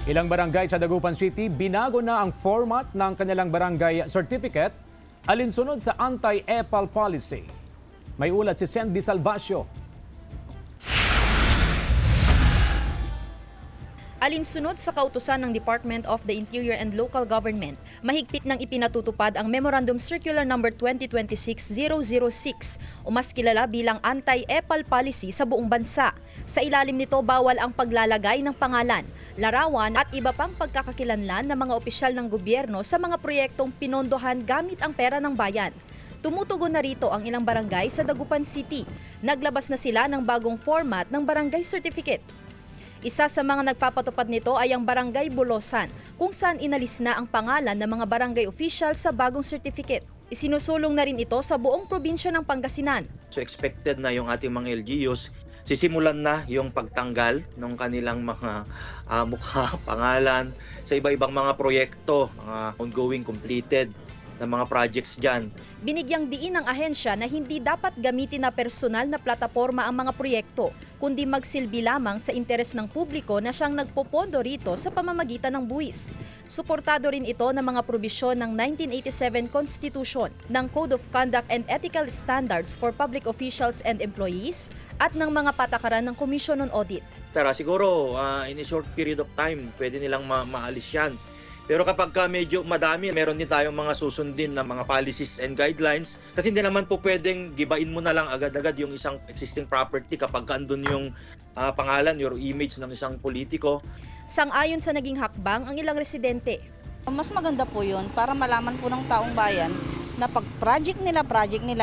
Ilang barangay sa Dagupan City binago na ang format ng kanilang barangay certificate alinsunod sa anti-EPAL policy. May ulat si Sandy Salvacio. Alinsunod sa kautusan ng Department of the Interior and Local Government, mahigpit nang ipinatutupad ang Memorandum Circular No. 2026-006 o mas kilala bilang Anti-EPAL Policy sa buong bansa. Sa ilalim nito, bawal ang paglalagay ng pangalan, larawan at iba pang pagkakakilanlan ng mga opisyal ng gobyerno sa mga proyektong pinondohan gamit ang pera ng bayan. Tumutugon na rito ang ilang barangay sa Dagupan City. Naglabas na sila ng bagong format ng barangay certificate. Isa sa mga nagpapatupad nito ay ang Barangay Bulosan, kung saan inalis na ang pangalan ng mga barangay official sa bagong certificate. Isinusulong na rin ito sa buong probinsya ng Pangasinan. So expected na yung ating mga LGUs, sisimulan na yung pagtanggal ng kanilang mga mukha, pangalan sa iba-ibang mga proyekto, mga ongoing, completed na mga projects dyan. Binigyang diin ng ahensya na hindi dapat gamitin na personal na plataporma ang mga proyekto, kundi magsilbi lamang sa interes ng publiko na siyang nagpopondo rito sa pamamagitan ng buwis. Suportado rin ito ng mga probisyon ng 1987 Constitution, ng Code of Conduct and Ethical Standards for Public Officials and Employees at ng mga patakaran ng Commission on Audit. Siguro in a short period of time, pwede nilang maalis yan. Pero kapag medyo madami, meron din tayong mga susundin na mga policies and guidelines. Kasi hindi naman po pwedeng gibain mo na lang agad-agad yung isang existing property kapag andun yung pangalan, your image ng isang politiko. Sang-ayon sa naging hakbang ang ilang residente. Mas maganda po yun para malaman po ng taong bayan na pag project nila,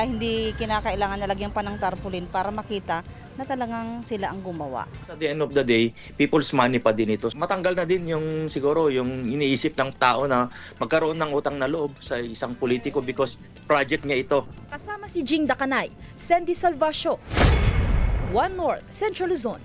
hindi kinakailangan nalagyan pa ng tarpaulin para makita na talagang sila ang gumawa. At the end of the day, people's money pa din ito. Matanggal na din yung siguro yung iniisip ng tao na magkaroon ng utang na loob sa isang politiko because project niya ito. Kasama si Jing Dakanay, Sandy Salvacio, One North, Central Luzon.